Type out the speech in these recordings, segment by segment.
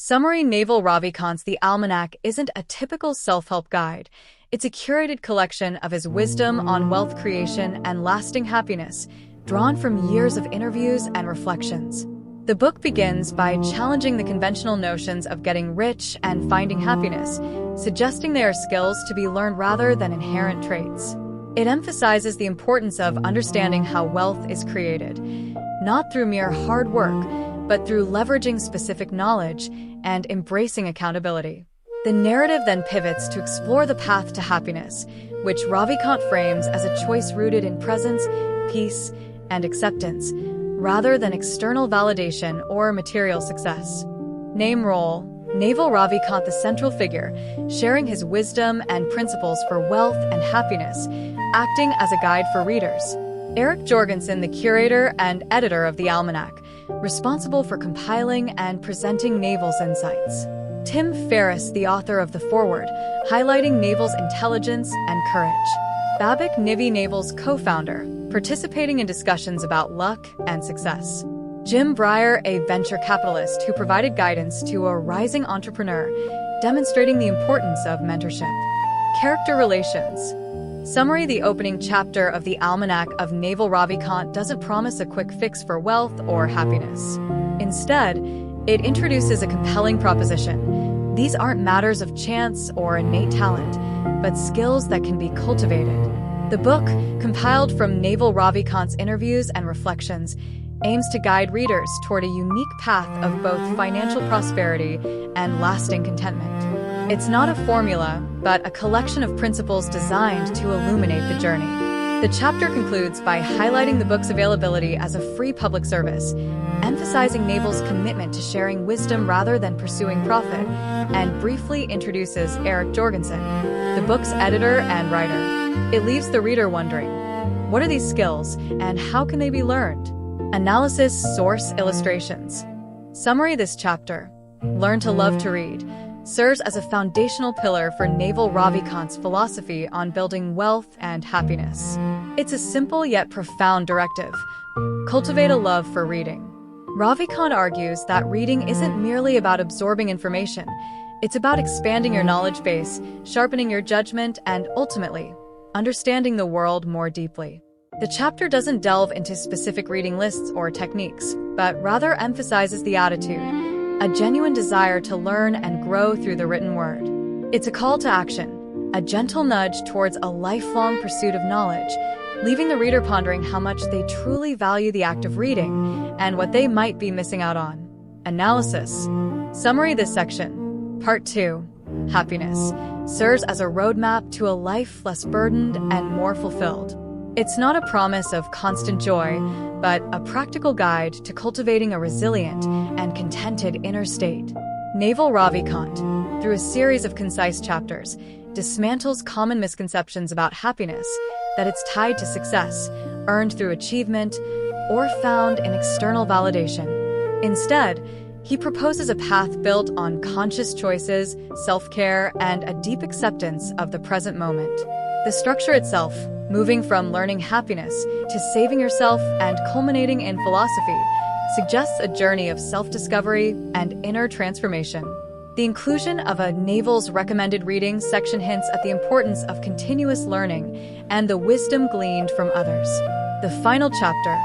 Summary: Naval Ravikant's The Almanack isn't a typical self-help guide. It's a curated collection of his wisdom on wealth creation and lasting happiness, drawn from years of interviews and reflections. The book begins by challenging the conventional notions of getting rich and finding happiness, suggesting they are skills to be learned rather than inherent traits. It emphasizes the importance of understanding how wealth is created, not through mere hard work, but through leveraging specific knowledge and embracing accountability. The narrative then pivots to explore the path to happiness, which Ravikant frames as a choice rooted in presence, peace, and acceptance, rather than external validation or material success. Name role: Naval Ravikant, the central figure, sharing his wisdom and principles for wealth and happiness, acting as a guide for readers. Erik Jorgensen, the curator and editor of the Almanack, responsible for compiling and presenting Naval's insights. Tim Ferriss, the author of the foreword, highlighting Naval's intelligence and courage. Babak Nivi, Naval's co-founder, participating in discussions about luck and success. Jim Breyer, a venture capitalist who provided guidance to a rising entrepreneur, demonstrating the importance of mentorship. Character relations. Summary: the opening chapter of the Almanack of Naval Ravikant doesn't promise a quick fix for wealth or happiness. Instead, it introduces a compelling proposition. These aren't matters of chance or innate talent, but skills that can be cultivated. The book, compiled from Naval Ravikant's interviews and reflections, aims to guide readers toward a unique path of both financial prosperity and lasting contentment. It's not a formula, but a collection of principles designed to illuminate the journey. The chapter concludes by highlighting the book's availability as a free public service, emphasizing Naval's commitment to sharing wisdom rather than pursuing profit, and briefly introduces Erik Jorgensen, the book's editor and writer. It leaves the reader wondering, what are these skills, and how can they be learned? Analysis, source, illustrations. Summary: this chapter, Learn to Love to Read, serves as a foundational pillar for Naval Ravikant's philosophy on building wealth and happiness. It's a simple yet profound directive: cultivate a love for reading. Ravikant argues that reading isn't merely about absorbing information. It's about expanding your knowledge base, sharpening your judgment, and ultimately, understanding the world more deeply. The chapter doesn't delve into specific reading lists or techniques, but rather emphasizes the attitude, a genuine desire to learn and grow through the written word. It's a call to action, a gentle nudge towards a lifelong pursuit of knowledge, leaving the reader pondering how much they truly value the act of reading and what they might be missing out on. Analysis. Summary: this section, Part 2, Happiness, serves as a roadmap to a life less burdened and more fulfilled. It's not a promise of constant joy, but a practical guide to cultivating a resilient and contented inner state. Naval Ravikant, through a series of concise chapters, dismantles common misconceptions about happiness, that it's tied to success, earned through achievement, or found in external validation. Instead, he proposes a path built on conscious choices, self-care, and a deep acceptance of the present moment. The structure itself, moving from learning happiness to saving yourself and culminating in philosophy, suggests a journey of self-discovery and inner transformation. The inclusion of a Naval's recommended reading section hints at the importance of continuous learning and the wisdom gleaned from others. The final chapter,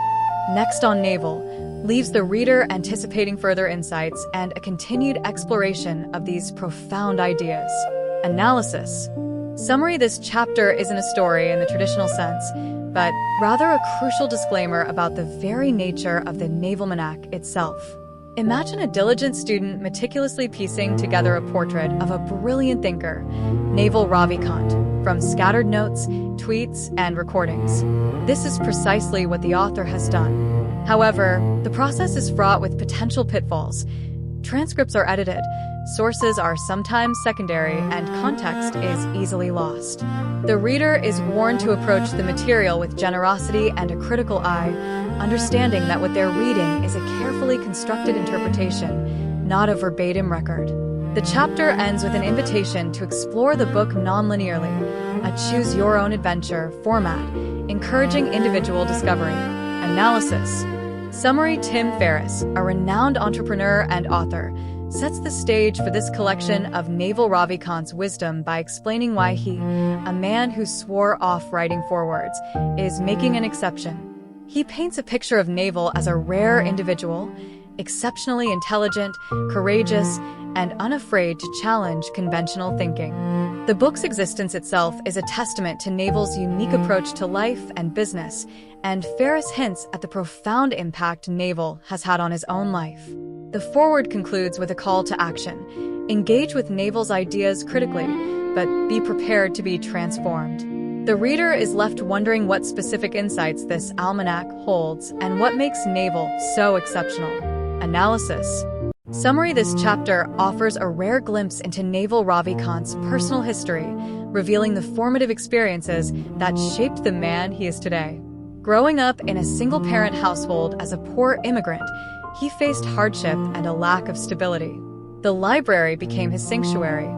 Next on Naval, leaves the reader anticipating further insights and a continued exploration of these profound ideas. Analysis. Summary: this chapter isn't a story in the traditional sense, but rather a crucial disclaimer about the very nature of the Navalmanack itself. Imagine a diligent student meticulously piecing together a portrait of a brilliant thinker, Naval Ravikant, from scattered notes, tweets, and recordings. This is precisely what the author has done. However, the process is fraught with potential pitfalls. Transcripts are edited, sources are sometimes secondary, and context is easily lost. The reader is warned to approach the material with generosity and a critical eye, understanding that what they're reading is a carefully constructed interpretation, not a verbatim record. The chapter ends with an invitation to explore the book non-linearly, a choose-your-own-adventure format, encouraging individual discovery. Analysis. Summary: Tim Ferriss, a renowned entrepreneur and author, sets the stage for this collection of Naval Ravikant's wisdom by explaining why he, a man who swore off writing forewords, is making an exception. He paints a picture of Naval as a rare individual, exceptionally intelligent, courageous, and unafraid to challenge conventional thinking. The book's existence itself is a testament to Naval's unique approach to life and business, and Ferris hints at the profound impact Naval has had on his own life. The foreword concludes with a call to action. Engage with Naval's ideas critically, but be prepared to be transformed. The reader is left wondering what specific insights this almanac holds and what makes Naval so exceptional. Analysis. Summary: this chapter offers a rare glimpse into Naval Ravikant's personal history, revealing the formative experiences that shaped the man he is today. Growing up in a single-parent household as a poor immigrant, he faced hardship and a lack of stability. The library became his sanctuary,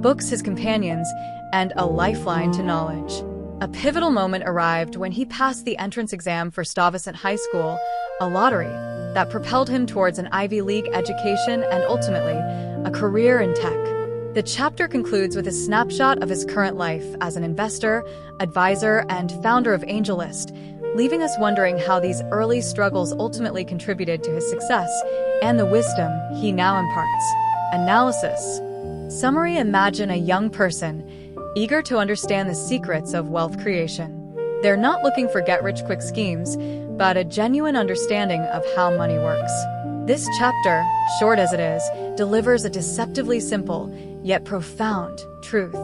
books his companions, and a lifeline to knowledge. A pivotal moment arrived when he passed the entrance exam for Stuyvesant High School, a lottery that propelled him towards an Ivy League education and ultimately a career in tech. The chapter concludes with a snapshot of his current life as an investor, advisor, and founder of AngelList, leaving us wondering how these early struggles ultimately contributed to his success and the wisdom he now imparts. Analysis. Summary: imagine a young person eager to understand the secrets of wealth creation. They're not looking for get-rich-quick schemes, but a genuine understanding of how money works. This chapter, short as it is, delivers a deceptively simple, yet profound, truth.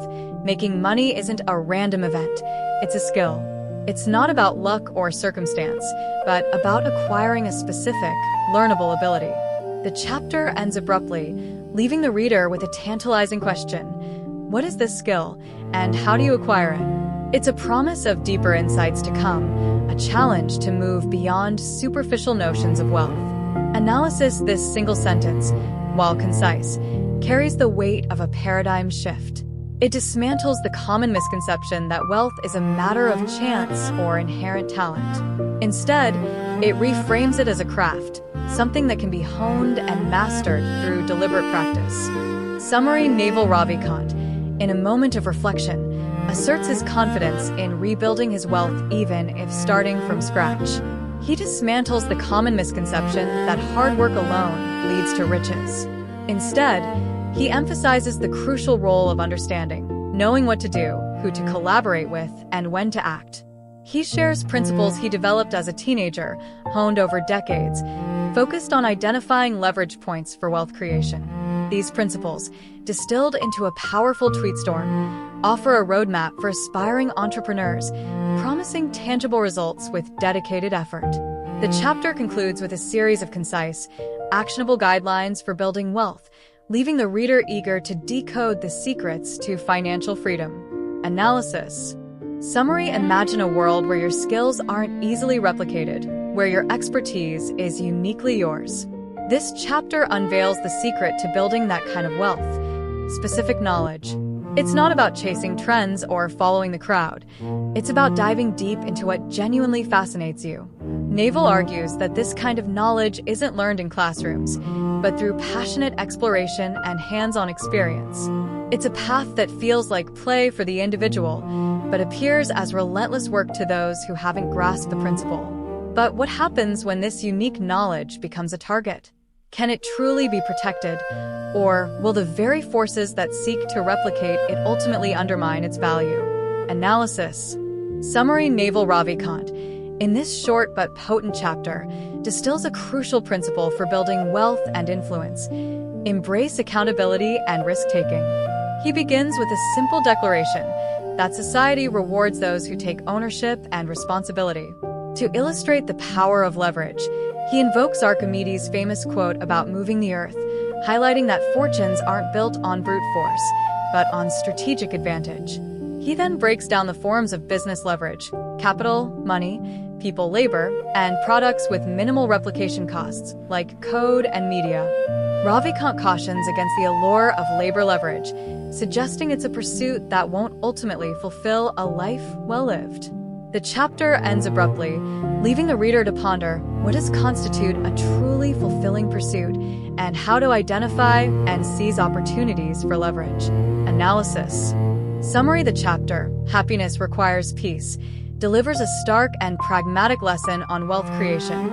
Making money isn't a random event, it's a skill. It's not about luck or circumstance, but about acquiring a specific, learnable ability. The chapter ends abruptly, leaving the reader with a tantalizing question. What is this skill, and how do you acquire it? It's a promise of deeper insights to come, a challenge to move beyond superficial notions of wealth. Analysis: this single sentence, while concise, carries the weight of a paradigm shift. It dismantles the common misconception that wealth is a matter of chance or inherent talent. Instead, it reframes it as a craft, something that can be honed and mastered through deliberate practice. Summary: Naval Ravikant, in a moment of reflection, asserts his confidence in rebuilding his wealth even if starting from scratch. He dismantles the common misconception that hard work alone leads to riches. Instead, he emphasizes the crucial role of understanding, knowing what to do, who to collaborate with, and when to act. He shares principles he developed as a teenager, honed over decades, focused on identifying leverage points for wealth creation. These principles, distilled into a powerful tweetstorm, offer a roadmap for aspiring entrepreneurs, promising tangible results with dedicated effort. The chapter concludes with a series of concise, actionable guidelines for building wealth, leaving the reader eager to decode the secrets to financial freedom. Analysis. Summary: imagine a world where your skills aren't easily replicated, where your expertise is uniquely yours. This chapter unveils the secret to building that kind of wealth: specific knowledge. It's not about chasing trends or following the crowd. It's about diving deep into what genuinely fascinates you. Naval argues that this kind of knowledge isn't learned in classrooms, but through passionate exploration and hands-on experience. It's a path that feels like play for the individual, but appears as relentless work to those who haven't grasped the principle. But what happens when this unique knowledge becomes a target? Can it truly be protected, or will the very forces that seek to replicate it ultimately undermine its value? Analysis. Summary: Naval Ravikant, in this short but potent chapter, distills a crucial principle for building wealth and influence: embrace accountability and risk-taking. He begins with a simple declaration that society rewards those who take ownership and responsibility. To illustrate the power of leverage, he invokes Archimedes' famous quote about moving the earth, highlighting that fortunes aren't built on brute force, but on strategic advantage. He then breaks down the forms of business leverage: capital, money, people, labor, and products with minimal replication costs, like code and media. Ravikant cautions against the allure of labor leverage, suggesting it's a pursuit that won't ultimately fulfill a life well lived. The chapter ends abruptly, leaving the reader to ponder what does constitute a truly fulfilling pursuit and how to identify and seize opportunities for leverage. Analysis. Summary. The chapter, Happiness Requires Peace, delivers a stark and pragmatic lesson on wealth creation,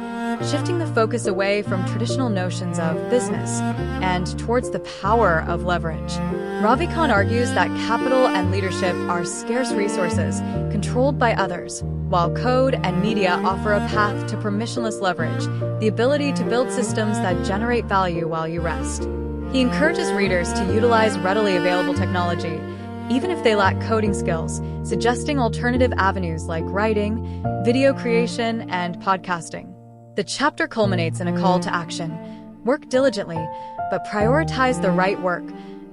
shifting the focus away from traditional notions of business and towards the power of leverage. Ravikant argues that capital and leadership are scarce resources controlled by others, while code and media offer a path to permissionless leverage, the ability to build systems that generate value while you rest. He encourages readers to utilize readily available technology, even if they lack coding skills, suggesting alternative avenues like writing, video creation, and podcasting. The chapter culminates in a call to action. Work diligently, but prioritize the right work,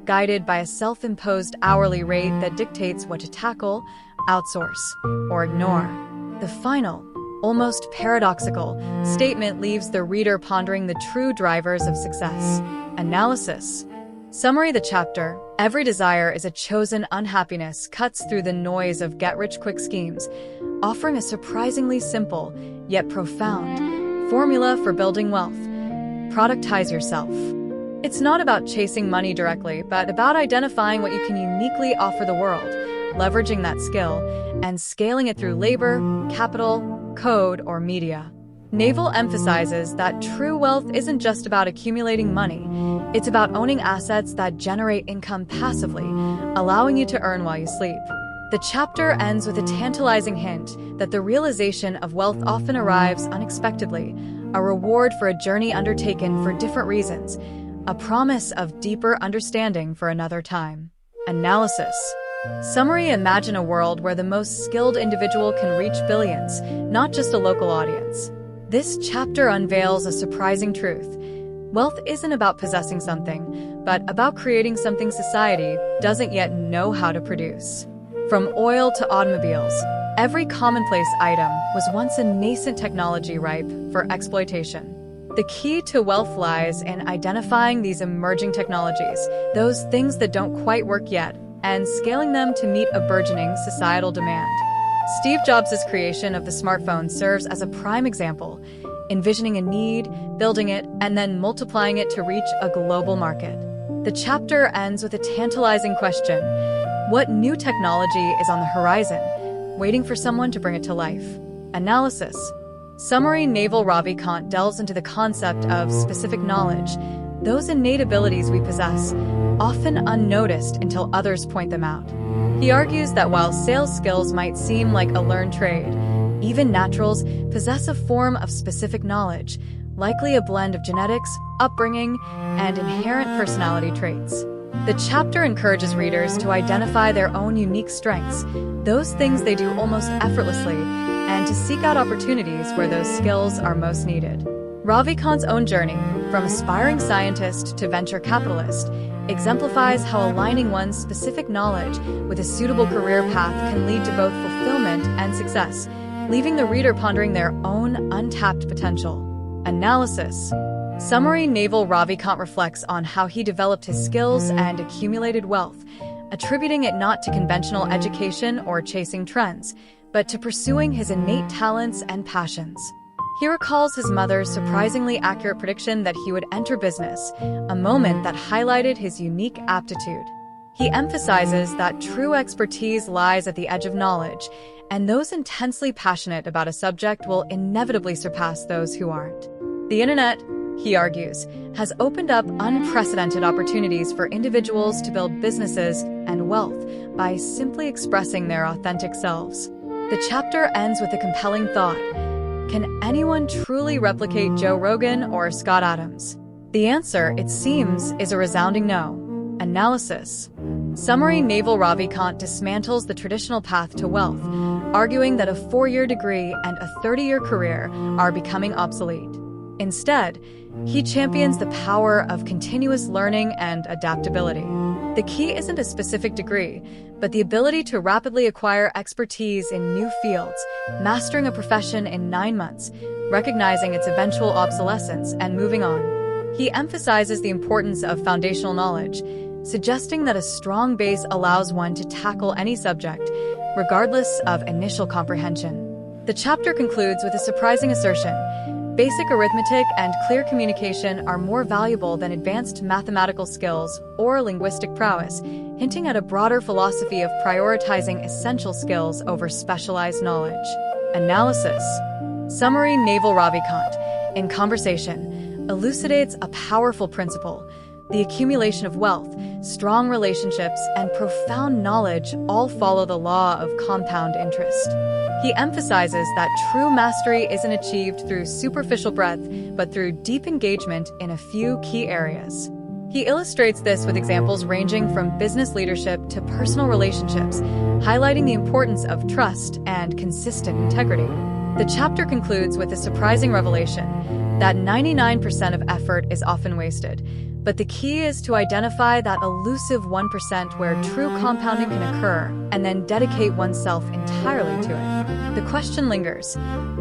guided by a self-imposed hourly rate that dictates what to tackle, outsource, or ignore. The final, almost paradoxical, statement leaves the reader pondering the true drivers of success. Analysis. Summary. The chapter, Every Desire is a Chosen Unhappiness, cuts through the noise of get-rich-quick schemes, offering a surprisingly simple, yet profound, formula for building wealth. Productize yourself. It's not about chasing money directly, but about identifying what you can uniquely offer the world, leveraging that skill, and scaling it through labor, capital, code, or media. Naval emphasizes that true wealth isn't just about accumulating money. It's about owning assets that generate income passively, allowing you to earn while you sleep. The chapter ends with a tantalizing hint that the realization of wealth often arrives unexpectedly, a reward for a journey undertaken for different reasons, a promise of deeper understanding for another time. Analysis. Summary. Imagine a world where the most skilled individual can reach billions, not just a local audience. This chapter unveils a surprising truth. Wealth isn't about possessing something, but about creating something society doesn't yet know how to produce. From oil to automobiles, every commonplace item was once a nascent technology ripe for exploitation. The key to wealth lies in identifying these emerging technologies, those things that don't quite work yet, and scaling them to meet a burgeoning societal demand. Steve Jobs' creation of the smartphone serves as a prime example, envisioning a need, building it, and then multiplying it to reach a global market. The chapter ends with a tantalizing question. What new technology is on the horizon, waiting for someone to bring it to life? Analysis. Summary. Naval Ravikant delves into the concept of specific knowledge, those innate abilities we possess, often unnoticed until others point them out. He argues that while sales skills might seem like a learned trade, even naturals possess a form of specific knowledge, likely a blend of genetics, upbringing, and inherent personality traits. The chapter encourages readers to identify their own unique strengths, those things they do almost effortlessly, and to seek out opportunities where those skills are most needed. Ravikant's own journey, from aspiring scientist to venture capitalist, exemplifies how aligning one's specific knowledge with a suitable career path can lead to both fulfillment and success, leaving the reader pondering their own untapped potential. Analysis. Summary. Naval Ravikant reflects on how he developed his skills and accumulated wealth, attributing it not to conventional education or chasing trends, but to pursuing his innate talents and passions. He recalls his mother's surprisingly accurate prediction that he would enter business, a moment that highlighted his unique aptitude. He emphasizes that true expertise lies at the edge of knowledge, and those intensely passionate about a subject will inevitably surpass those who aren't. The internet, he argues, has opened up unprecedented opportunities for individuals to build businesses and wealth by simply expressing their authentic selves. The chapter ends with a compelling thought. Can anyone truly replicate Joe Rogan or Scott Adams? The answer, it seems, is a resounding no. Analysis. Summary. Naval Ravikant dismantles the traditional path to wealth, arguing that a 4-year degree and a 30-year career are becoming obsolete. Instead, he champions the power of continuous learning and adaptability. The key isn't a specific degree, but the ability to rapidly acquire expertise in new fields, mastering a profession in 9 months, recognizing its eventual obsolescence, and moving on. He emphasizes the importance of foundational knowledge, suggesting that a strong base allows one to tackle any subject, regardless of initial comprehension. The chapter concludes with a surprising assertion. Basic arithmetic and clear communication are more valuable than advanced mathematical skills or linguistic prowess, hinting at a broader philosophy of prioritizing essential skills over specialized knowledge. Analysis. Summary. Naval Ravikant, in conversation, elucidates a powerful principle. The accumulation of wealth, strong relationships, and profound knowledge all follow the law of compound interest. He emphasizes that true mastery isn't achieved through superficial breadth, but through deep engagement in a few key areas. He illustrates this with examples ranging from business leadership to personal relationships, highlighting the importance of trust and consistent integrity. The chapter concludes with a surprising revelation that 99% of effort is often wasted, but the key is to identify that elusive 1% where true compounding can occur and then dedicate oneself entirely to it. The question lingers: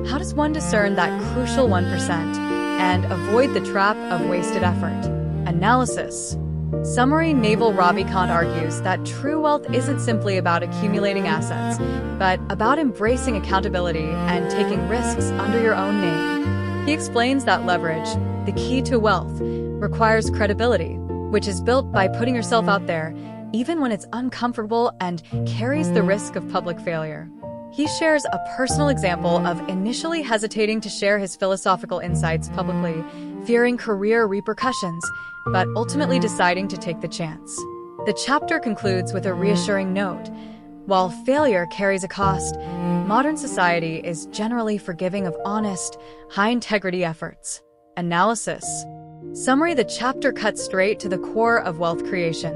how does one discern that crucial 1% and avoid the trap of wasted effort? Analysis. Summary. Naval Ravikant argues that true wealth isn't simply about accumulating assets, but about embracing accountability and taking risks under your own name. He explains that leverage, the key to wealth, requires credibility, which is built by putting yourself out there, even when it's uncomfortable and carries the risk of public failure. He shares a personal example of initially hesitating to share his philosophical insights publicly, fearing career repercussions, but ultimately deciding to take the chance. The chapter concludes with a reassuring note. While failure carries a cost, modern society is generally forgiving of honest, high-integrity efforts. Analysis. Summary. The chapter cuts straight to the core of wealth creation: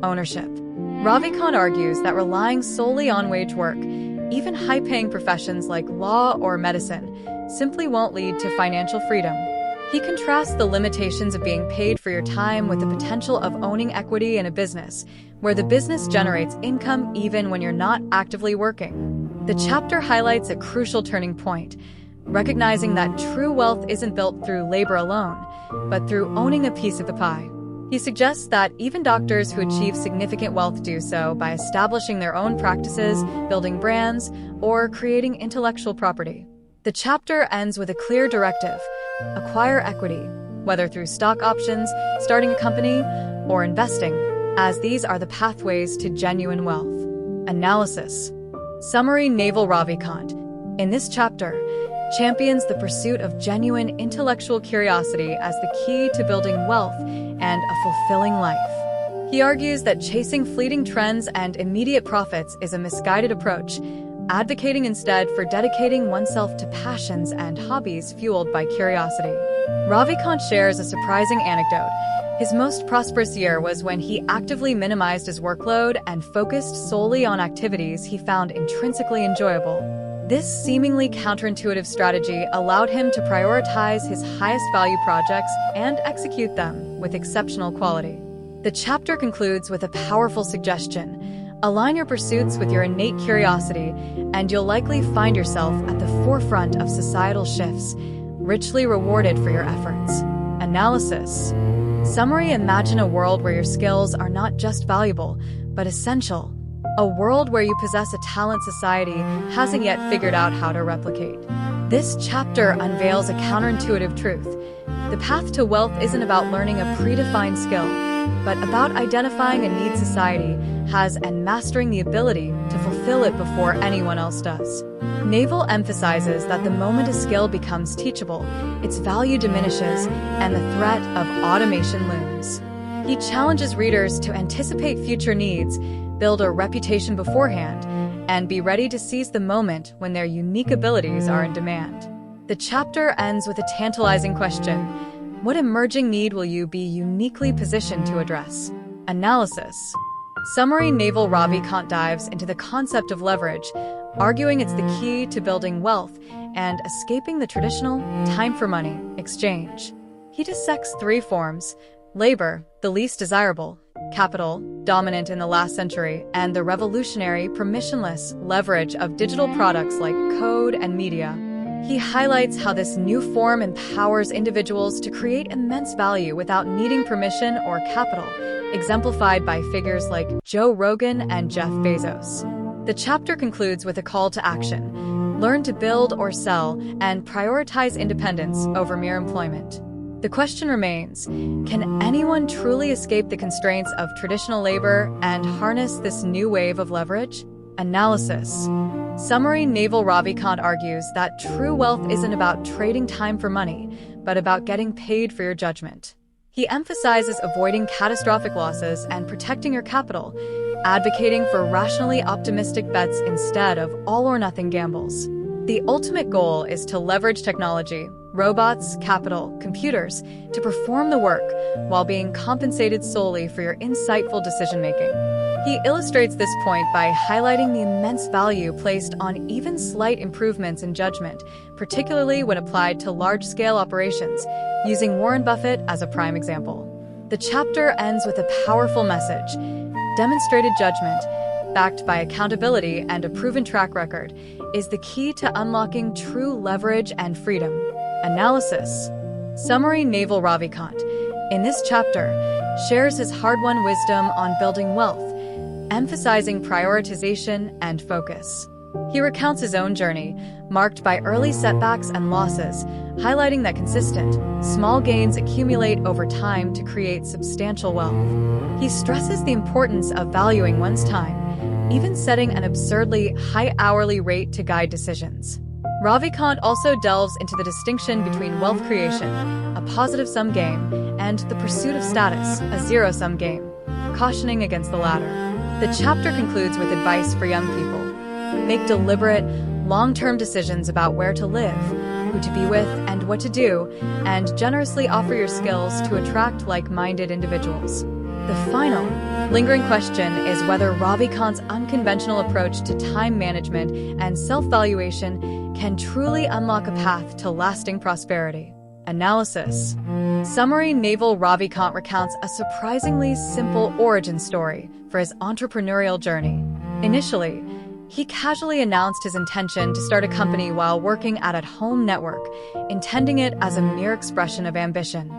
ownership. Ravikant argues that relying solely on wage work, even high-paying professions like law or medicine, simply won't lead to financial freedom. He contrasts the limitations of being paid for your time with the potential of owning equity in a business, where the business generates income even when you're not actively working. The chapter highlights a crucial turning point, recognizing that true wealth isn't built through labor alone, but through owning a piece of the pie. He suggests that even doctors who achieve significant wealth do so by establishing their own practices, building brands, or creating intellectual property. The chapter ends with a clear directive: acquire equity, whether through stock options, starting a company, or investing, as these are the pathways to genuine wealth. Analysis. Summary. Naval Ravikant, in this chapter, champions the pursuit of genuine intellectual curiosity as the key to building wealth and a fulfilling life. He argues that chasing fleeting trends and immediate profits is a misguided approach, advocating instead for dedicating oneself to passions and hobbies fueled by curiosity. Ravikant shares a surprising anecdote. His most prosperous year was when he actively minimized his workload and focused solely on activities he found intrinsically enjoyable. This seemingly counterintuitive strategy allowed him to prioritize his highest value projects and execute them with exceptional quality. The chapter concludes with a powerful suggestion: align your pursuits with your innate curiosity, and you'll likely find yourself at the forefront of societal shifts, richly rewarded for your efforts. Analysis. Summary. Imagine a world where your skills are not just valuable, but essential. A world where you possess a talent society hasn't yet figured out how to replicate. This chapter unveils a counterintuitive truth. The path to wealth isn't about learning a predefined skill, but about identifying a need society has and mastering the ability to fulfill it before anyone else does. Naval emphasizes that the moment a skill becomes teachable, its value diminishes and the threat of automation looms. He challenges readers to anticipate future needs, build a reputation beforehand, and be ready to seize the moment when their unique abilities are in demand. The chapter ends with a tantalizing question: what emerging need will you be uniquely positioned to address? Analysis. Summary. Naval Ravikant dives into the concept of leverage, arguing it's the key to building wealth and escaping the traditional time-for-money exchange. He dissects three forms: labor, the least desirable; capital, dominant in the last century; and the revolutionary, permissionless leverage of digital products like code and media. He highlights how this new form empowers individuals to create immense value without needing permission or capital, exemplified by figures like Joe Rogan and Jeff Bezos. The chapter concludes with a call to action. Learn to build or sell and prioritize independence over mere employment. The question remains, can anyone truly escape the constraints of traditional labor and harness this new wave of leverage? Analysis. Summary. Naval Ravikant argues that true wealth isn't about trading time for money, but about getting paid for your judgment. He emphasizes avoiding catastrophic losses and protecting your capital, advocating for rationally optimistic bets instead of all-or-nothing gambles. The ultimate goal is to leverage technology, robots, capital, computers, to perform the work while being compensated solely for your insightful decision-making. He illustrates this point by highlighting the immense value placed on even slight improvements in judgment, particularly when applied to large-scale operations, using Warren Buffett as a prime example. The chapter ends with a powerful message. Demonstrated judgment, backed by accountability and a proven track record, is the key to unlocking true leverage and freedom. Analysis. Summary. Naval Ravikant, in this chapter, shares his hard-won wisdom on building wealth, emphasizing prioritization and focus. He recounts his own journey, marked by early setbacks and losses, highlighting that consistent, small gains accumulate over time to create substantial wealth. He stresses the importance of valuing one's time, even setting an absurdly high hourly rate to guide decisions. Ravikant also delves into the distinction between wealth creation, a positive-sum game, and the pursuit of status, a zero-sum game, cautioning against the latter. The chapter concludes with advice for young people. Make deliberate, long-term decisions about where to live, who to be with, and what to do, and generously offer your skills to attract like-minded individuals. The final, lingering question is whether Ravikant's unconventional approach to time management and self-valuation can truly unlock a path to lasting prosperity. Analysis. Summary. Naval Ravikant recounts a surprisingly simple origin story for his entrepreneurial journey. Initially, he casually announced his intention to start a company while working at a home network, intending it as a mere expression of ambition.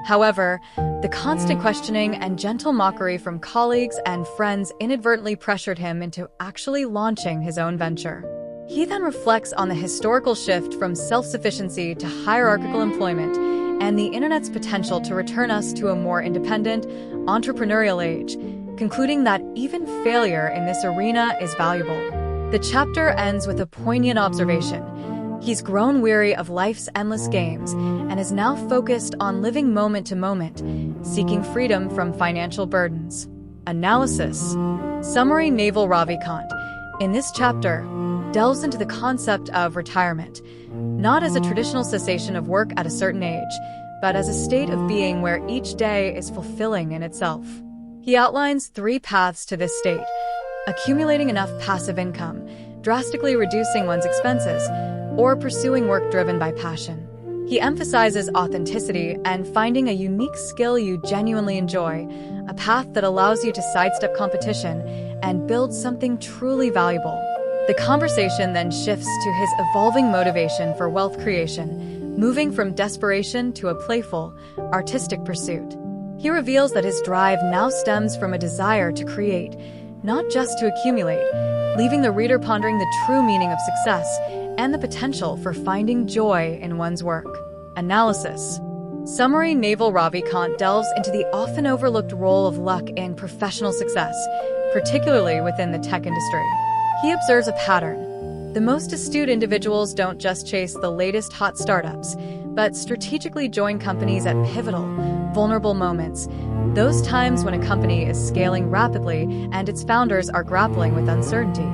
However, the constant questioning and gentle mockery from colleagues and friends inadvertently pressured him into actually launching his own venture. He then reflects on the historical shift from self-sufficiency to hierarchical employment and the internet's potential to return us to a more independent, entrepreneurial age, concluding that even failure in this arena is valuable. The chapter ends with a poignant observation. He's grown weary of life's endless games and is now focused on living moment to moment, seeking freedom from financial burdens. Analysis. Summary. Naval Ravikant, in this chapter, delves into the concept of retirement, not as a traditional cessation of work at a certain age, but as a state of being where each day is fulfilling in itself. He outlines 3 paths to this state: accumulating enough passive income, drastically reducing one's expenses, or pursuing work driven by passion. He emphasizes authenticity and finding a unique skill you genuinely enjoy, a path that allows you to sidestep competition and build something truly valuable. The conversation then shifts to his evolving motivation for wealth creation, moving from desperation to a playful, artistic pursuit. He reveals that his drive now stems from a desire to create, not just to accumulate, leaving the reader pondering the true meaning of success and the potential for finding joy in one's work. Analysis. Summary. Naval Ravikant delves into the often overlooked role of luck in professional success, particularly within the tech industry. He observes a pattern. The most astute individuals don't just chase the latest hot startups, but strategically join companies at pivotal, vulnerable moments, those times when a company is scaling rapidly and its founders are grappling with uncertainty.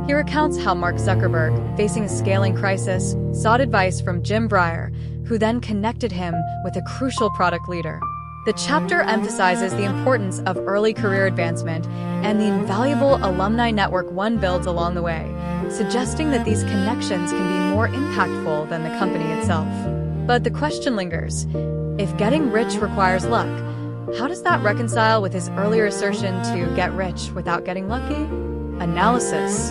He recounts how Mark Zuckerberg, facing a scaling crisis, sought advice from Jim Breyer, who then connected him with a crucial product leader. The chapter emphasizes the importance of early career advancement and the invaluable alumni network one builds along the way, suggesting that these connections can be more impactful than the company itself. But the question lingers: if getting rich requires luck, how does that reconcile with his earlier assertion to get rich without getting lucky? Analysis.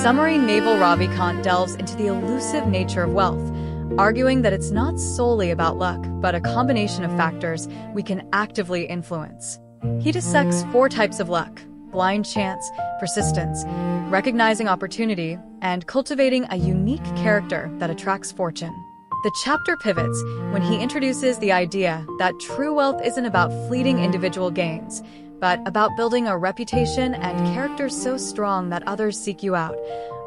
Summary. Naval Ravikant delves into the elusive nature of wealth, arguing that it's not solely about luck, but a combination of factors we can actively influence. He dissects 4 types of luck: blind chance, persistence, recognizing opportunity, and cultivating a unique character that attracts fortune. The chapter pivots when he introduces the idea that true wealth isn't about fleeting individual gains, but about building a reputation and character so strong that others seek you out,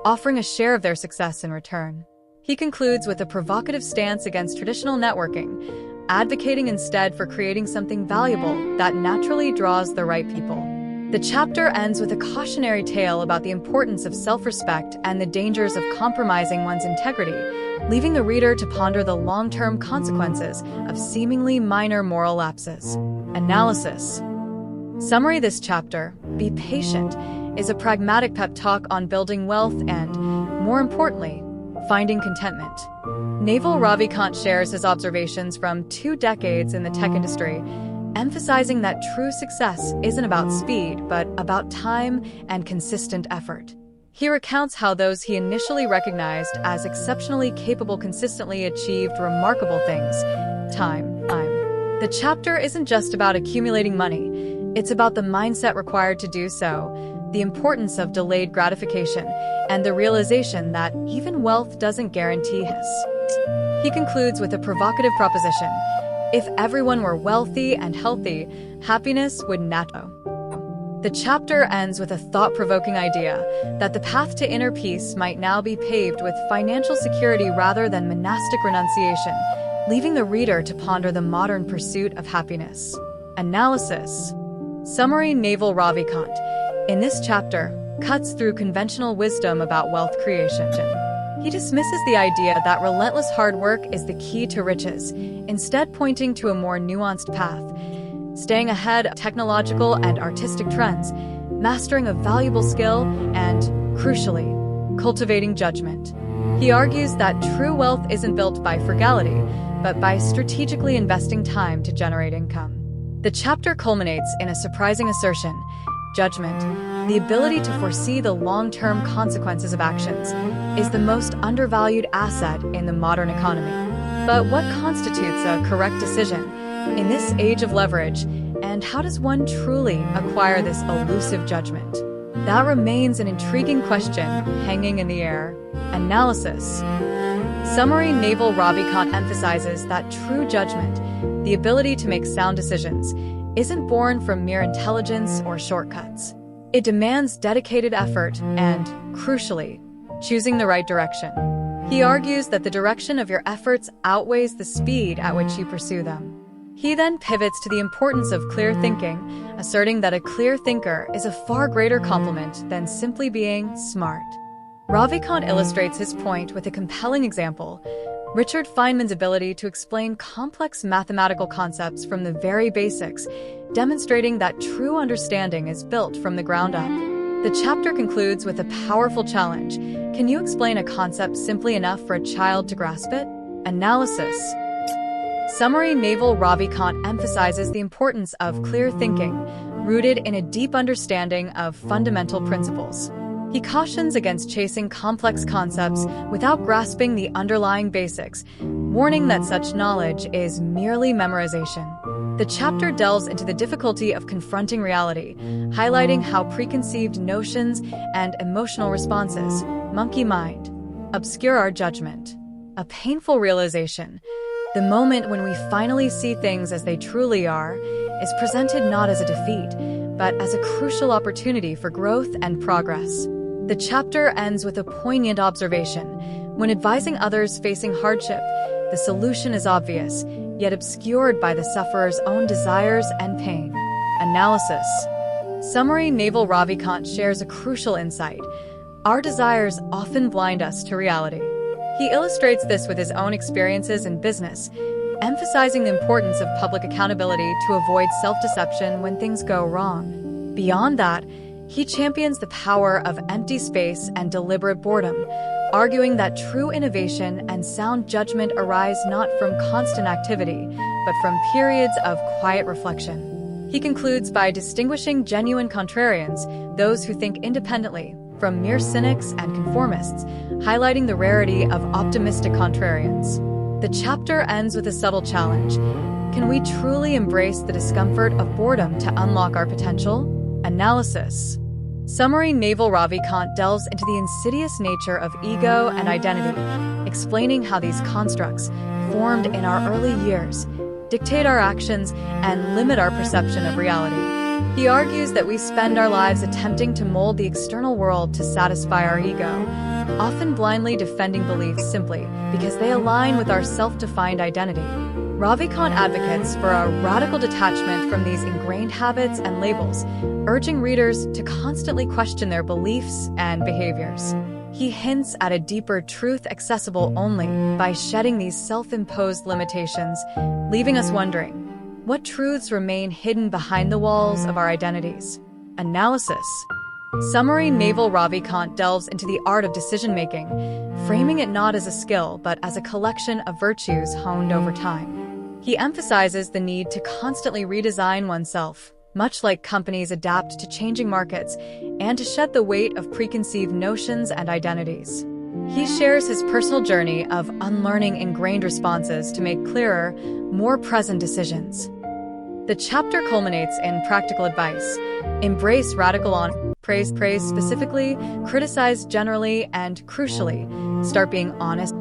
offering a share of their success in return. He concludes with a provocative stance against traditional networking, advocating instead for creating something valuable that naturally draws the right people. The chapter ends with a cautionary tale about the importance of self-respect and the dangers of compromising one's integrity, leaving the reader to ponder the long-term consequences of seemingly minor moral lapses. Analysis. Summary: this chapter, Be Patient, is a pragmatic pep talk on building wealth and, more importantly, finding contentment. Naval Ravikant shares his observations from 2 decades in the tech industry, emphasizing that true success isn't about speed, but about time and consistent effort. He recounts how those he initially recognized as exceptionally capable consistently achieved remarkable things. Time. The chapter isn't just about accumulating money, it's about the mindset required to do so, the importance of delayed gratification, and the realization that even wealth doesn't guarantee his. He concludes with a provocative proposition: if everyone were wealthy and healthy, happiness would naturally. The chapter ends with a thought-provoking idea that the path to inner peace might now be paved with financial security rather than monastic renunciation, leaving the reader to ponder the modern pursuit of happiness. Analysis. Summary: Naval Ravikant, in this chapter, cuts through conventional wisdom about wealth creation. He dismisses the idea that relentless hard work is the key to riches, instead pointing to a more nuanced path: staying ahead of technological and artistic trends, mastering a valuable skill, and, crucially, cultivating judgment. He argues that true wealth isn't built by frugality, but by strategically investing time to generate income. The chapter culminates in a surprising assertion: judgment, the ability to foresee the long-term consequences of actions, is the most undervalued asset in the modern economy. But what constitutes a correct decision in this age of leverage, and how does one truly acquire this elusive judgment? That remains an intriguing question hanging in the air. Analysis. Summary: Naval Ravikant emphasizes that true judgment, the ability to make sound decisions, isn't born from mere intelligence or shortcuts. It demands dedicated effort and, crucially, choosing the right direction. He argues that the direction of your efforts outweighs the speed at which you pursue them. He then pivots to the importance of clear thinking, asserting that a clear thinker is a far greater compliment than simply being smart. Ravikant illustrates his point with a compelling example: Richard Feynman's ability to explain complex mathematical concepts from the very basics, demonstrating that true understanding is built from the ground up. The chapter concludes with a powerful challenge: can you explain a concept simply enough for a child to grasp it? Analysis. Summary: Naval Ravikant emphasizes the importance of clear thinking, rooted in a deep understanding of fundamental principles. He cautions against chasing complex concepts without grasping the underlying basics, warning that such knowledge is merely memorization. The chapter delves into the difficulty of confronting reality, highlighting how preconceived notions and emotional responses, monkey mind, obscure our judgment. A painful realization: the moment when we finally see things as they truly are, is presented not as a defeat, but as a crucial opportunity for growth and progress. The chapter ends with a poignant observation: when advising others facing hardship, the solution is obvious, yet obscured by the sufferer's own desires and pain. Analysis. Summary: Naval Ravikant shares a crucial insight: our desires often blind us to reality. He illustrates this with his own experiences in business, emphasizing the importance of public accountability to avoid self-deception when things go wrong. Beyond that, he champions the power of empty space and deliberate boredom, arguing that true innovation and sound judgment arise not from constant activity, but from periods of quiet reflection. He concludes by distinguishing genuine contrarians, those who think independently, from mere cynics and conformists, highlighting the rarity of optimistic contrarians. The chapter ends with a subtle challenge: can we truly embrace the discomfort of boredom to unlock our potential? Analysis. Summary: Naval Ravikant delves into the insidious nature of ego and identity, explaining how these constructs, formed in our early years, dictate our actions and limit our perception of reality. He argues that we spend our lives attempting to mold the external world to satisfy our ego, often blindly defending beliefs simply because they align with our self-defined identity. Ravikant advocates for a radical detachment from these ingrained habits and labels, urging readers to constantly question their beliefs and behaviors. He hints at a deeper truth accessible only by shedding these self-imposed limitations, leaving us wondering, what truths remain hidden behind the walls of our identities? Analysis. Summary: Naval Ravikant delves into the art of decision-making, framing it not as a skill but as a collection of virtues honed over time. He emphasizes the need to constantly redesign oneself, much like companies adapt to changing markets, and to shed the weight of preconceived notions and identities. He shares his personal journey of unlearning ingrained responses to make clearer, more present decisions. The chapter culminates in practical advice: embrace radical honesty, praise specifically, criticize generally, and crucially, start being honest.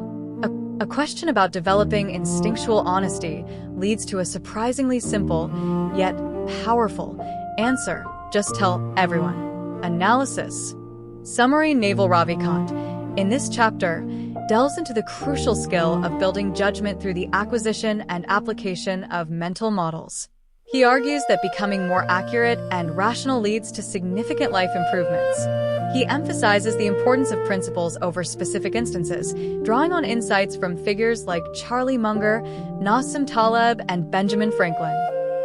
A question about developing instinctual honesty leads to a surprisingly simple, yet powerful, answer: just tell everyone. Analysis. Summary: Naval Ravikant, in this chapter, delves into the crucial skill of building judgment through the acquisition and application of mental models. He argues that becoming more accurate and rational leads to significant life improvements. He emphasizes the importance of principles over specific instances, drawing on insights from figures like Charlie Munger, Nassim Taleb, and Benjamin Franklin.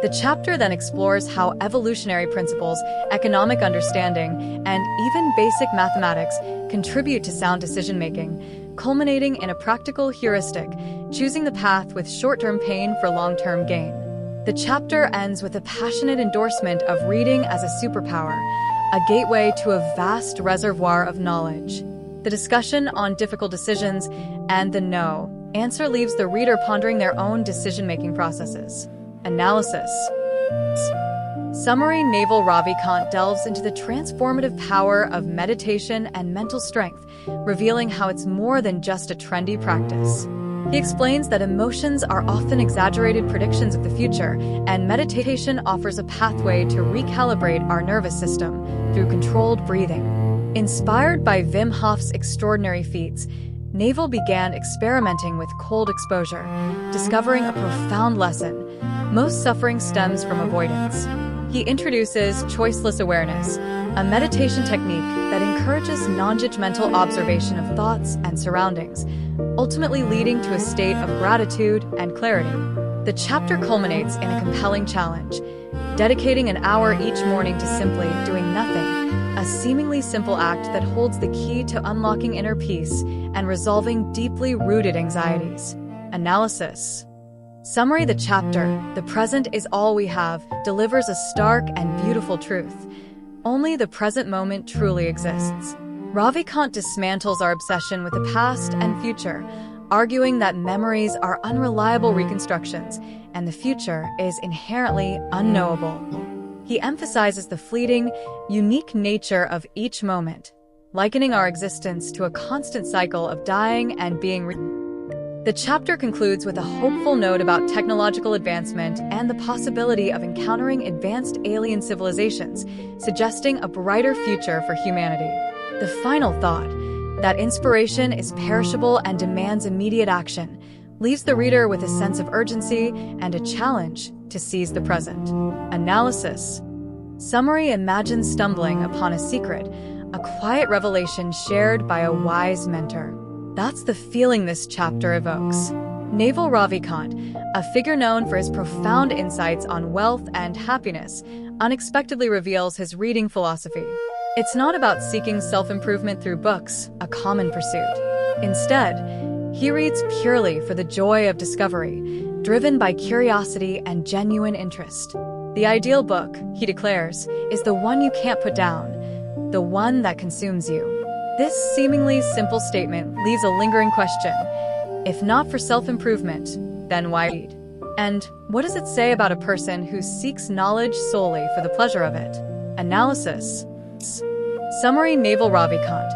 The chapter then explores how evolutionary principles, economic understanding, and even basic mathematics contribute to sound decision-making, culminating in a practical heuristic: choosing the path with short-term pain for long-term gain. The chapter ends with a passionate endorsement of reading as a superpower, a gateway to a vast reservoir of knowledge. The discussion on difficult decisions and the no answer leaves the reader pondering their own decision-making processes. Analysis. Summary: Naval Ravikant delves into the transformative power of meditation and mental strength, revealing how it's more than just a trendy practice. He explains that emotions are often exaggerated predictions of the future, and meditation offers a pathway to recalibrate our nervous system through controlled breathing. Inspired by Wim Hof's extraordinary feats, Naval began experimenting with cold exposure, discovering a profound lesson: most suffering stems from avoidance. He introduces choiceless awareness, a meditation technique that encourages non-judgmental observation of thoughts and surroundings, ultimately leading to a state of gratitude and clarity. The chapter culminates in a compelling challenge: dedicating an hour each morning to simply doing nothing, a seemingly simple act that holds the key to unlocking inner peace and resolving deeply rooted anxieties. Analysis. Summary: the chapter, "The present is all we have," delivers a stark and beautiful truth. Only the present moment truly exists. Ravikant dismantles our obsession with the past and future, arguing that memories are unreliable reconstructions and the future is inherently unknowable. He emphasizes the fleeting, unique nature of each moment, likening our existence to a constant cycle of dying and being The chapter concludes with a hopeful note about technological advancement and the possibility of encountering advanced alien civilizations, suggesting a brighter future for humanity. The final thought, that inspiration is perishable and demands immediate action, leaves the reader with a sense of urgency and a challenge to seize the present. Analysis. Summary: imagine stumbling upon a secret, a quiet revelation shared by a wise mentor. That's the feeling this chapter evokes. Naval Ravikant, a figure known for his profound insights on wealth and happiness, unexpectedly reveals his reading philosophy. It's not about seeking self-improvement through books, a common pursuit. Instead, he reads purely for the joy of discovery, driven by curiosity and genuine interest. The ideal book, he declares, is the one you can't put down, the one that consumes you. This seemingly simple statement leaves a lingering question. If not for self-improvement, then why read? And what does it say about a person who seeks knowledge solely for the pleasure of it? Analysis. Summary: Naval Ravikant,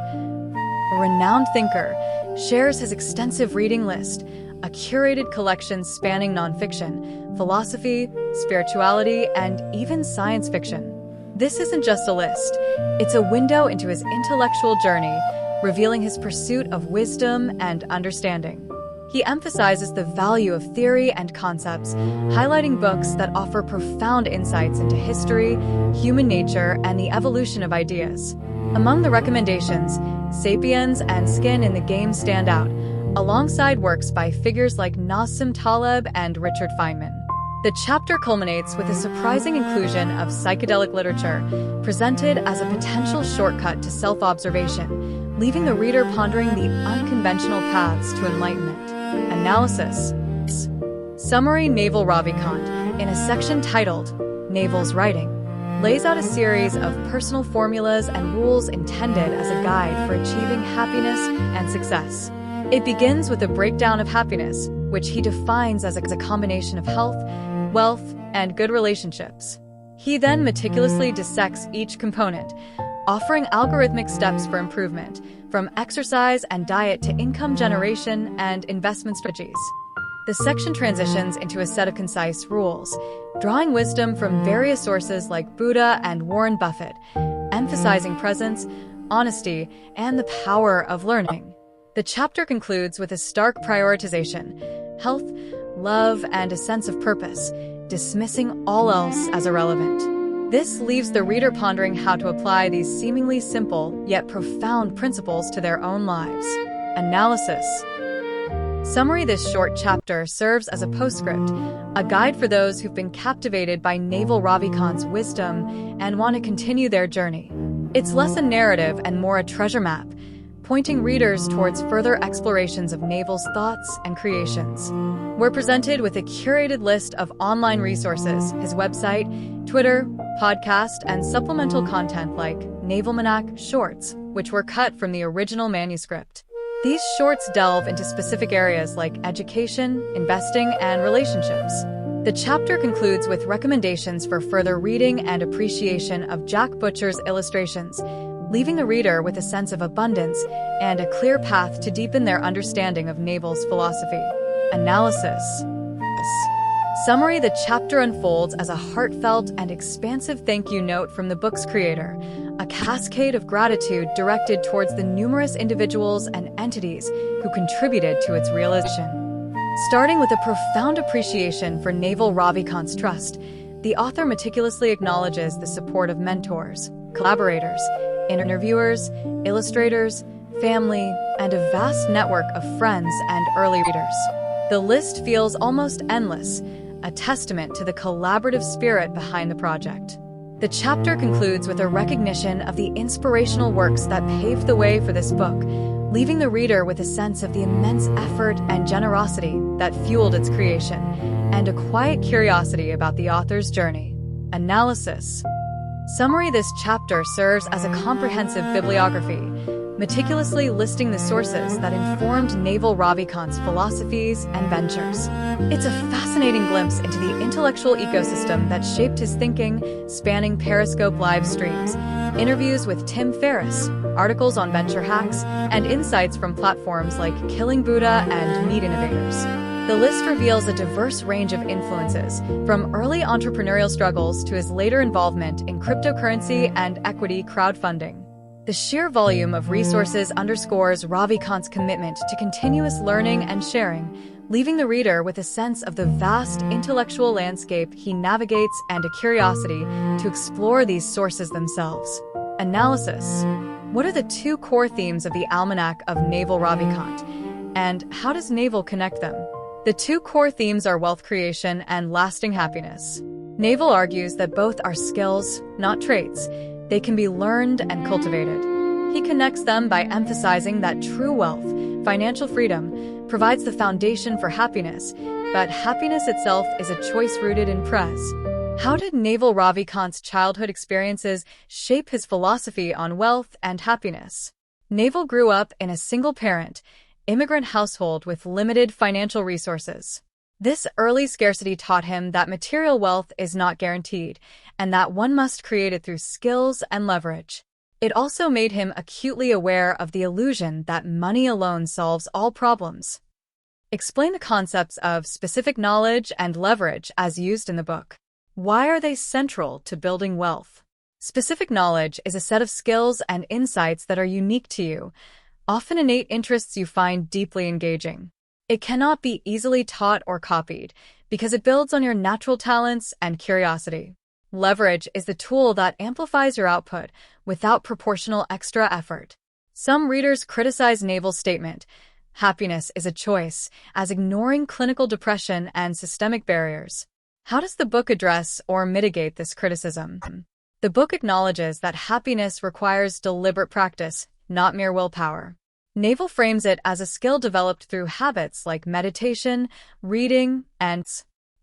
a renowned thinker, shares his extensive reading list, a curated collection spanning nonfiction, philosophy, spirituality, and even science fiction. This isn't just a list, it's a window into his intellectual journey, revealing his pursuit of wisdom and understanding. He emphasizes the value of theory and concepts, highlighting books that offer profound insights into history, human nature, and the evolution of ideas. Among the recommendations, Sapiens and Skin in the Game stand out, alongside works by figures like Nassim Taleb and Richard Feynman. The chapter culminates with a surprising inclusion of psychedelic literature, presented as a potential shortcut to self-observation, leaving the reader pondering the unconventional paths to enlightenment. Analysis. Summary: Naval Ravikant, in a section titled Naval's Writing, lays out a series of personal formulas and rules intended as a guide for achieving happiness and success. It begins with a breakdown of happiness, which he defines as a combination of health, wealth, and good relationships. He then meticulously dissects each component, offering algorithmic steps for improvement, from exercise and diet to income generation and investment strategies. The section transitions into a set of concise rules, drawing wisdom from various sources like Buddha and Warren Buffett, emphasizing presence, honesty, and the power of learning. The chapter concludes with a stark prioritization: health, love, and a sense of purpose, dismissing all else as irrelevant. This leaves the reader pondering how to apply these seemingly simple yet profound principles to their own lives. Analysis. Summary: this short chapter serves as a postscript, a guide for those who've been captivated by Naval Ravikant's wisdom and want to continue their journey. It's less a narrative and more a treasure map, pointing readers towards further explorations of Naval's thoughts and creations. We're presented with a curated list of online resources, his website, Twitter, podcast, and supplemental content like Almanack shorts, which were cut from the original manuscript. These shorts delve into specific areas like education, investing, and relationships. The chapter concludes with recommendations for further reading and appreciation of Jack Butcher's illustrations, leaving the reader with a sense of abundance and a clear path to deepen their understanding of Naval's philosophy. Analysis. Summary: the chapter unfolds as a heartfelt and expansive thank you note from the book's creator, a cascade of gratitude directed towards the numerous individuals and entities who contributed to its realization. Starting with a profound appreciation for Naval Ravikant's trust, the author meticulously acknowledges the support of mentors, collaborators, interviewers, illustrators, family, and a vast network of friends and early readers. The list feels almost endless, a testament to the collaborative spirit behind the project. The chapter concludes with a recognition of the inspirational works that paved the way for this book, leaving the reader with a sense of the immense effort and generosity that fueled its creation, and a quiet curiosity about the author's journey. Analysis. Summary: this chapter serves as a comprehensive bibliography, meticulously listing the sources that informed Naval Ravikant's philosophies and ventures. It's a fascinating glimpse into the intellectual ecosystem that shaped his thinking, spanning Periscope live streams, interviews with Tim Ferriss, articles on venture hacks, and insights from platforms like Killing Buddha and Meat Innovators. The list reveals a diverse range of influences, from early entrepreneurial struggles to his later involvement in cryptocurrency and equity crowdfunding. The sheer volume of resources underscores Ravikant's commitment to continuous learning and sharing, leaving the reader with a sense of the vast intellectual landscape he navigates and a curiosity to explore these sources themselves. Analysis. What are the two core themes of the Almanack of Naval Ravikant, and how does Naval connect them? The two core themes are wealth creation and lasting happiness. Naval argues that both are skills, not traits. They can be learned and cultivated. He connects them by emphasizing that true wealth, financial freedom, provides the foundation for happiness, but happiness itself is a choice rooted in pres. How did Naval Ravikant's childhood experiences shape his philosophy on wealth and happiness? Naval grew up in a single-parent, immigrant household with limited financial resources. This early scarcity taught him that material wealth is not guaranteed, and that one must create it through skills and leverage. It also made him acutely aware of the illusion that money alone solves all problems. Explain the concepts of specific knowledge and leverage as used in the book. Why are they central to building wealth? Specific knowledge is a set of skills and insights that are unique to you, often innate interests you find deeply engaging. It cannot be easily taught or copied because it builds on your natural talents and curiosity. Leverage is the tool that amplifies your output without proportional extra effort. Some readers criticize Naval's statement, "Happiness is a choice," as ignoring clinical depression and systemic barriers. How does the book address or mitigate this criticism? The book acknowledges that happiness requires deliberate practice, not mere willpower. Naval frames it as a skill developed through habits like meditation, reading, and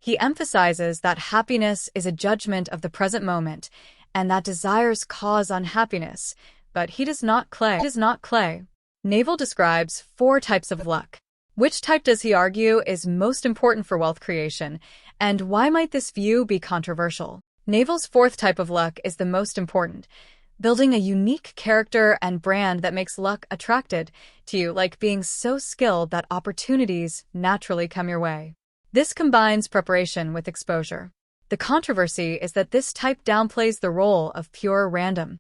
he emphasizes that happiness is a judgment of the present moment and that desires cause unhappiness, but he does not clay. Naval describes 4 types of luck. Which type does he argue is most important for wealth creation, and why might this view be controversial? Naval's 4th type of luck is the most important, building a unique character and brand that makes luck attracted to you, like being so skilled that opportunities naturally come your way. This combines preparation with exposure. The controversy is that this type downplays the role of pure random.